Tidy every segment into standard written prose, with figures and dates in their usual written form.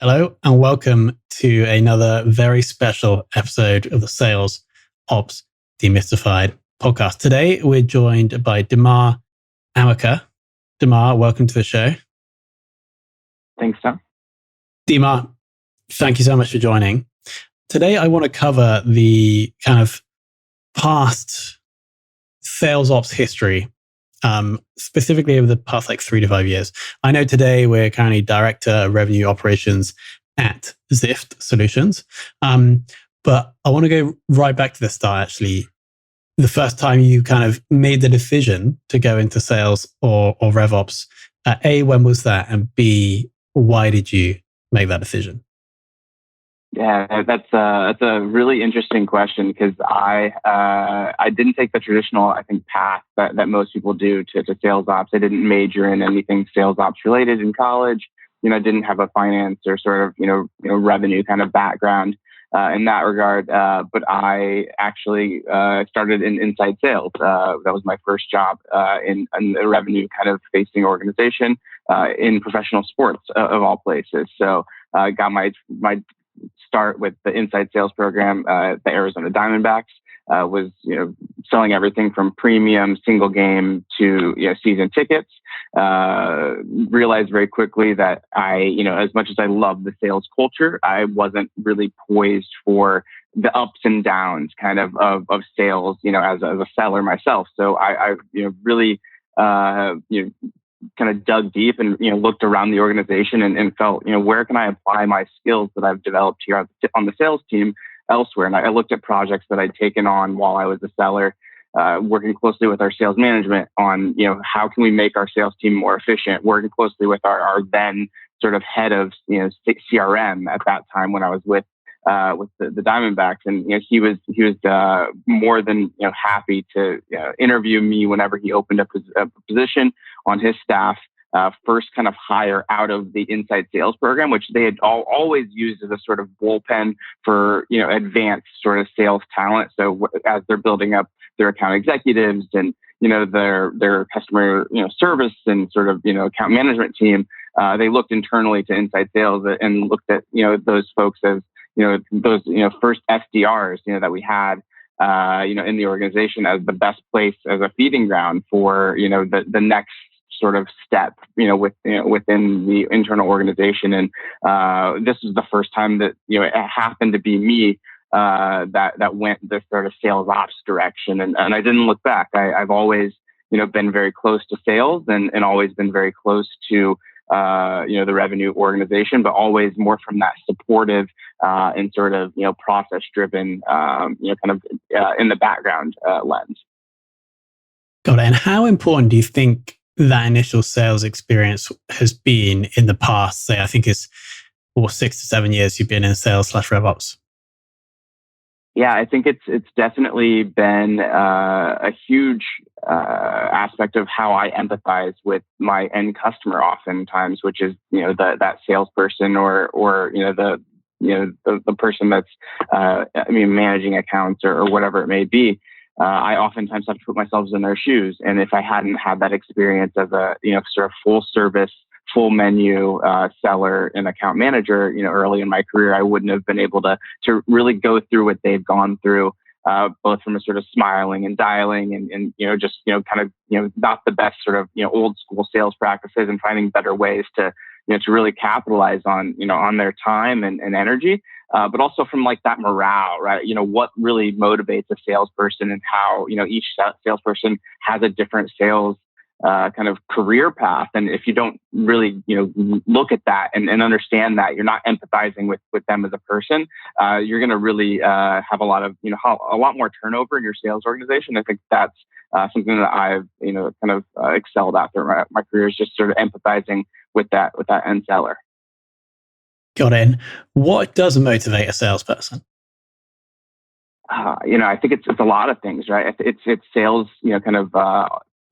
Hello and welcome to another very special episode of the Sales Ops Demystified podcast. Today we're joined by Demar Amacker. Demar, welcome to the show. Thanks, Tom. Demar, thank you so much for joining. Today I want to cover the kind of past sales ops history, specifically over the past 3 to 5 years. I know today we're currently Director of Revenue Operations at Zift Solutions. But I want to go right back to the start, actually. The first time you kind of made the decision to go into sales or RevOps, A, when was that? And B, why did you make that decision? Yeah, that's a really interesting question because I didn't take the traditional, path that most people do to sales ops. I didn't major in anything sales ops related in college. I didn't have a finance or sort of revenue kind of background in that regard. But I actually started in inside sales. That was my first job in a revenue kind of facing organization in professional sports of all places. So I got my start with the inside sales program at the Arizona Diamondbacks. Was selling everything from premium single game to season tickets. Realized very quickly that I as much as I love the sales culture, I wasn't really poised for the ups and downs kind of sales as a seller myself. So I really kind of dug deep and looked around the organization and felt where can I apply my skills that I've developed here on the sales team elsewhere. And I looked at projects that I'd taken on while I was a seller, working closely with our sales management on how can we make our sales team more efficient, working closely with our then sort of head of CRM at that time when I was with the Diamondbacks, and he was more than happy to interview me whenever he opened up a position on his staff. First kind of hire out of the inside sales program, which they had always used as a sort of bullpen for advanced sort of sales talent. So as they're building up their account executives and their customer service and sort of account management team, they looked internally to inside sales and looked at those folks as those first SDRs that we had in the organization as the best place as a feeding ground for the next sort of step within the internal organization. And this was the first time that it happened to be me that went the sort of sales ops direction, and I didn't look back. I've always been very close to sales and always been very close to the revenue organization, but always more from that supportive and sort of process driven kind of in the background lens. Got it. And how important do you think that initial sales experience has been in the past? Say, I think it's 6 to 7 years you've been in sales / RevOps. Yeah, I think it's definitely been a huge aspect of how I empathize with my end customer, oftentimes, which is that salesperson or the person that's managing accounts or whatever it may be. I oftentimes have to put myself in their shoes, and if I hadn't had that experience as a sort of full service, full menu seller and account manager, early in my career, I wouldn't have been able to really go through what they've gone through, both from a sort of smiling and dialing and just kind of not the best sort of old school sales practices and finding better ways to really capitalize on on their time and energy, but also from that morale, right? What really motivates a salesperson and how each salesperson has a different sales kind of career path. And if you don't really, look at that and understand that, you're not empathizing with them as a person, you're going to really have a lot more turnover in your sales organization. I think that's something that I've, kind of excelled at through my career, is just sort of empathizing with that end seller. Got it. And what does motivate a salesperson? I think it's a lot of things, right? It's sales, kind of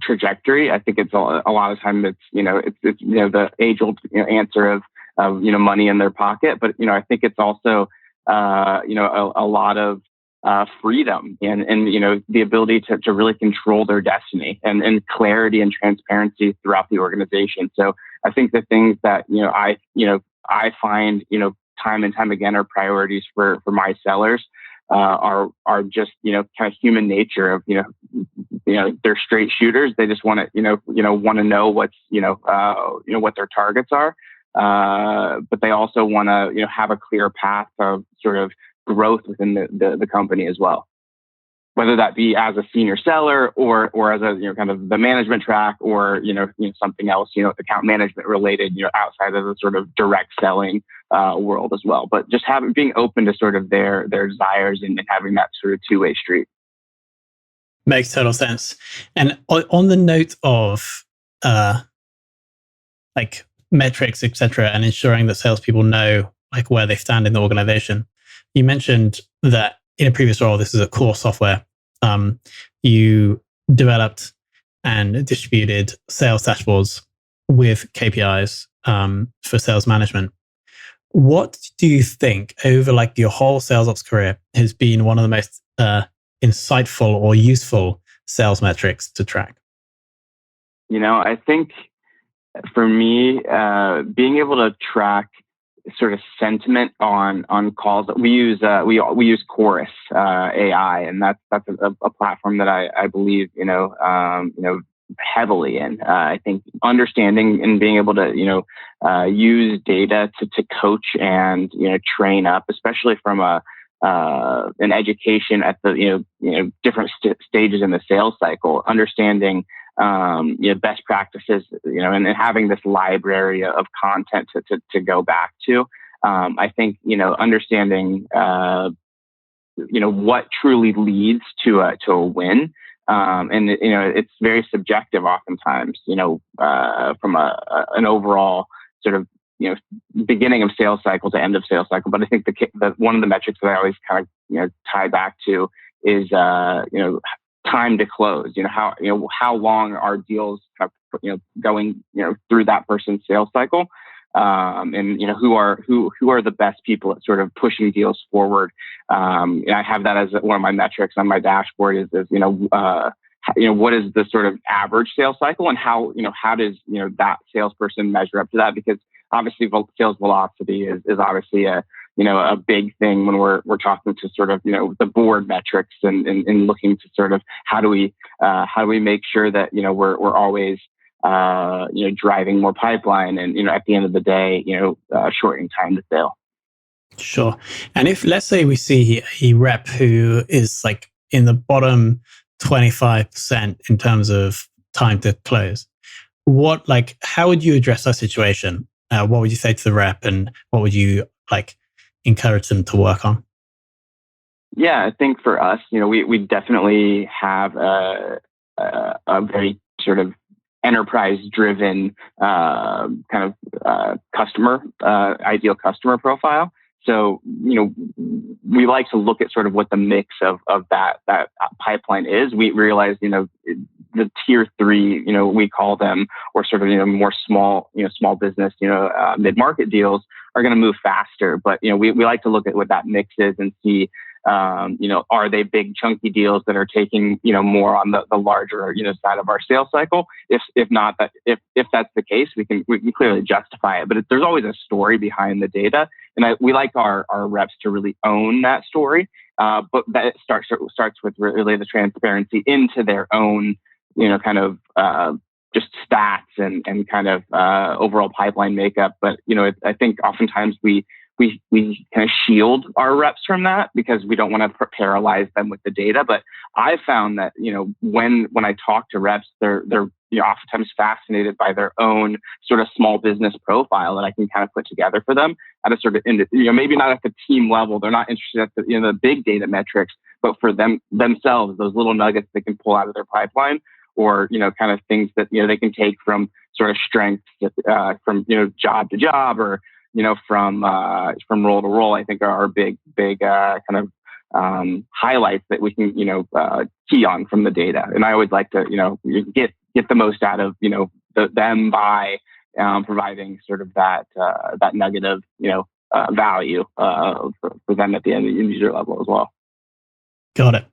trajectory. I think it's a lot of time it's the age old answer of money in their pocket, but I think it's also a lot of freedom and the ability to really control their destiny and clarity and transparency throughout the organization. So I think the things that I find, time and time again, are priorities for my sellers are just, kind of human nature of, they're straight shooters. They just want to, want to know what's, what their targets are. But they also want to, have a clear path of sort of growth within the company as well, whether that be as a senior seller or as a, kind of the management track or, something else, account management related, outside of the sort of direct selling world as well. But just being open to sort of their desires and having that sort of two-way street. Makes total sense. And on the note of like metrics, etc., and ensuring that salespeople know like where they stand in the organization, you mentioned that in a previous role, this is a core software. You developed and distributed sales dashboards with KPIs for sales management. What do you think over like your whole sales ops career has been one of the most insightful or useful sales metrics to track? I think for me, being able to track sort of sentiment on calls, we use Chorus AI, and that's a platform that I believe heavily in. I think understanding and being able to use data to coach and train up, especially from an education at the different stages in the sales cycle, understanding best practices, and having this library of content to go back to. I think understanding what truly leads to a win. And it's very subjective oftentimes, from an overall sort of beginning of sales cycle to end of sales cycle. But I think the one of the metrics that I always kind of tie back to is time to close. How long are deals kind of going through that person's sales cycle. And who are the best people at sort of pushing deals forward. And I have that as one of my metrics on my dashboard is what is the sort of average sales cycle, and how does that salesperson measure up to that? Because obviously sales velocity is obviously a big thing when we're talking to sort of the board metrics and looking to sort of how do we make sure that we're always driving more pipeline and at the end of the day shortening time to sale. Sure. And if let's say we see a rep who is like in the bottom 25% in terms of time to close, how would you address that situation? What would you say to the rep, and what would you encourage them to work on? Yeah, I think for us, we definitely have a very sort of enterprise-driven kind of customer, ideal customer profile. So, we like to look at sort of what the mix of that pipeline is. We realize, the tier 3, we call them, or sort of, more small business, mid-market deals are going to move faster. But, we like to look at what that mix is and see, are they big chunky deals that are taking, more on the larger, side of our sales cycle? If not, if that's the case, we can clearly justify it. But there's always a story behind the data, and we like our reps to really own that story. But that starts with really the transparency into their own, kind of just stats and kind of overall pipeline makeup. But I think oftentimes we kind of shield our reps from that because we don't want to paralyze them with the data. But I found that, when I talk to reps, they're oftentimes fascinated by their own sort of small business profile that I can kind of put together for them at a sort of, maybe not at the team level. They're not interested at the big data metrics, but for themselves, those little nuggets they can pull out of their pipeline, or, kind of things that, they can take from sort of strengths, from, job to job, or, from role to role, I think are big kind of highlights that we can, key on from the data. And I always like to, get the most out of, them by providing sort of that nugget of, value for them at the end user level as well. Got it.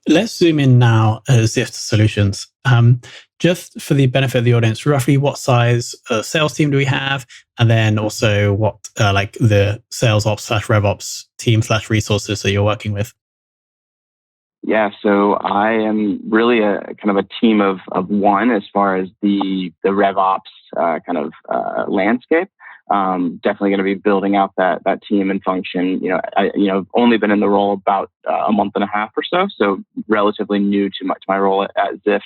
Let's zoom in now at Zift Solutions. Just for the benefit of the audience, roughly what size sales team do we have? And then also what like the sales ops / RevOps team / resources that you're working with? Yeah, so I am really a kind of a team of one as far as the RevOps landscape. Definitely going to be building out that team and function. I've only been in the role about a month and a half or so relatively new to my role at Zift.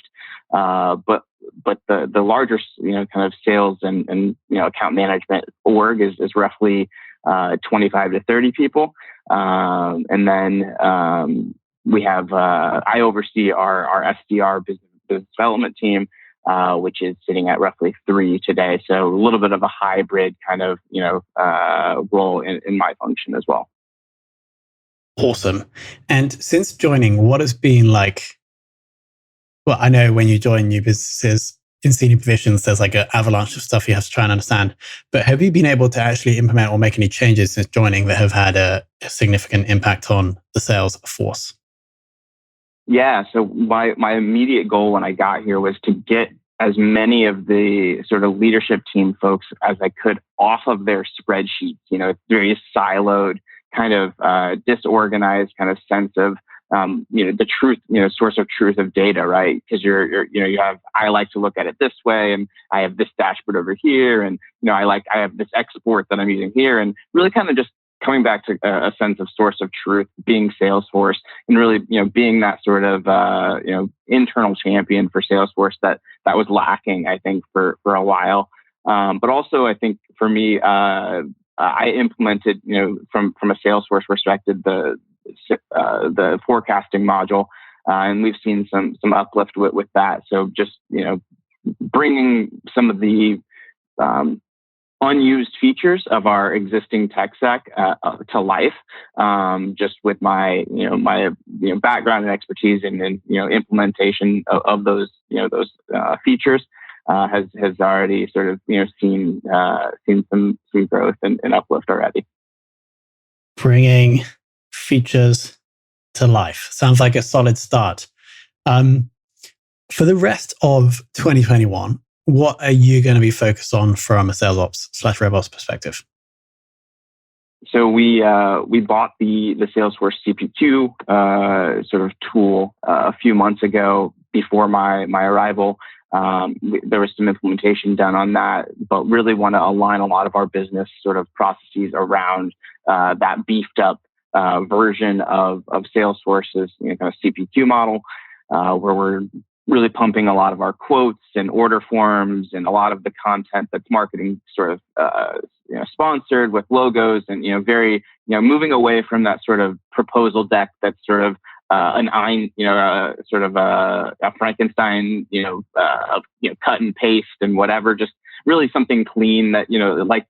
But the larger kind of sales and account management org is roughly 25 to 30 people, and then we have I oversee our SDR business development team, which is sitting at roughly 3 today. So a little bit of a hybrid kind of role in my function as well. Awesome. And since joining, what has been like? Well, I know when you join new businesses in senior positions, there's like an avalanche of stuff you have to try and understand. But have you been able to actually implement or make any changes since joining that have had a significant impact on the sales force? Yeah, so my immediate goal when I got here was to get as many of the sort of leadership team folks as I could off of their spreadsheets. It's very siloed, kind of disorganized kind of sense of the truth, source of truth of data, right? Because you have, I like to look at it this way, and I have this dashboard over here, and I have this export that I'm using here, and really kind of just coming back to a sense of source of truth, being Salesforce, and really, being that sort of, internal champion for Salesforce that was lacking, I think, for a while. But also, I think for me, I implemented, from a Salesforce perspective, the forecasting module, and we've seen some uplift with that. So just, bringing some of the unused features of our existing tech stack to life, just with my background and expertise in implementation of those features, has already sort of seen some growth and uplift already. Bringing features to life sounds like a solid start. For the rest of 2021, what are you going to be focused on from a sales ops / RevOps perspective? So we bought the Salesforce CPQ sort of tool a few months ago before my arrival. There was some implementation done on that, but really want to align a lot of our business sort of processes around that beefed up version of Salesforce's kind of CPQ model, where we're really pumping a lot of our quotes and order forms and a lot of the content that's marketing sort of sponsored with logos, and very moving away from that sort of proposal deck that's sort of sort of a Frankenstein cut and paste and whatever, just really something clean that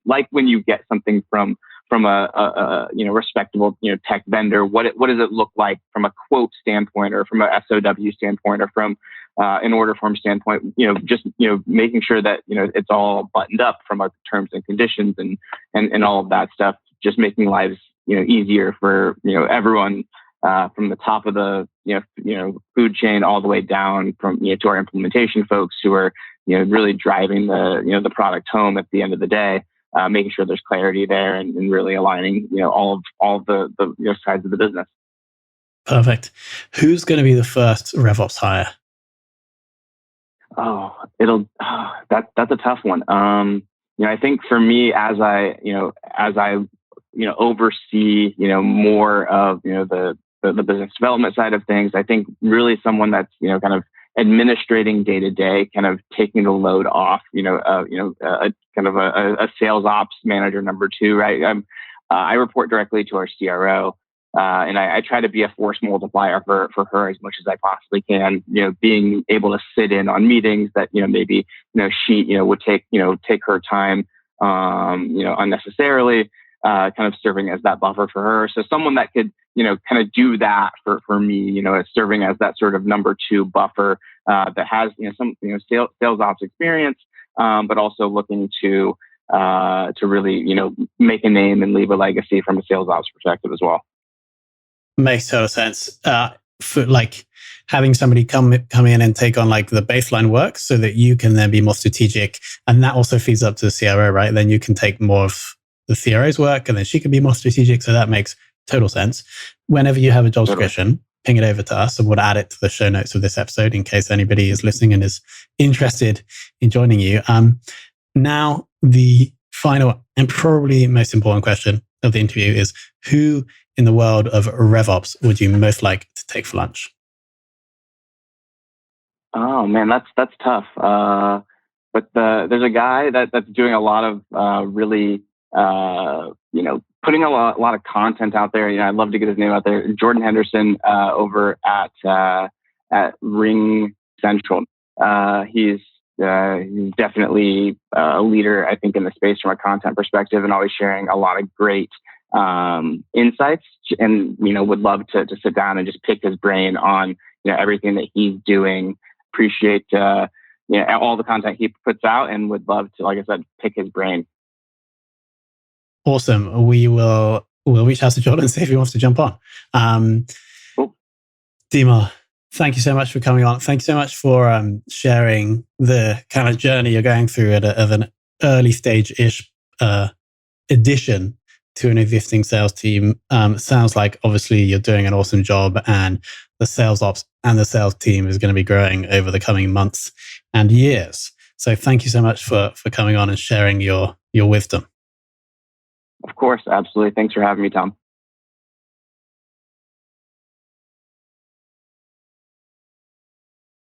like when you get something from a respectable tech vendor, what does it look like from a quote standpoint, or from a SOW standpoint, or from an order form standpoint, just making sure that it's all buttoned up from our terms and conditions and all of that stuff, just making lives easier for everyone, from the top of the food chain all the way down from to our implementation folks who are really driving the product home at the end of the day. Making sure there's clarity there and really aligning, all of the sides of the business. Perfect. Who's going to be the first RevOps hire? Oh, that's a tough one. I think for me, as I oversee, more of, the business development side of things, I think really someone that's, kind of administrating day to day, kind of taking the load off, kind of a sales ops manager number 2, right? I report directly to our CRO, and I try to be a force multiplier for her as much as I possibly can. Being able to sit in on meetings that maybe she would take her time unnecessarily, kind of serving as that buffer for her. So someone that could kind of do that for me, serving as that sort of number 2 buffer, that has some sales ops experience, but also looking to really make a name and leave a legacy from a sales ops perspective as well. Makes total sense. for like having somebody come in and take on like the baseline work so that you can then be more strategic. And that also feeds up to the CRO, right? Then you can take more of the CRO's work and then she can be more strategic. So that makes total sense. Whenever you have a job description, ping it over to us and we'll add it to the show notes of this episode in case anybody is listening and is interested in joining you. Now, the final and probably most important question of the interview is, who in the world of RevOps would you most like to take for lunch? Oh man, that's tough. But there's a guy that's doing a lot of really putting a lot of content out there. I'd love to get his name out there. Jordan Henderson over at Ring Central. He's definitely a leader, I think, in the space from a content perspective, and always sharing a lot of great insights. And would love to sit down and just pick his brain on everything that he's doing. Appreciate all the content he puts out, and would love to, like I said, pick his brain. Awesome. We'll reach out to Jordan and see if he wants to jump on. Cool. Demar, thank you so much for coming on. Thank you so much for sharing the kind of journey you're going through of an early stage-ish addition to an existing sales team. Sounds like obviously you're doing an awesome job, and the sales ops and the sales team is going to be growing over the coming months and years. So thank you so much for coming on and sharing your wisdom. Of course, absolutely. Thanks for having me, Tom.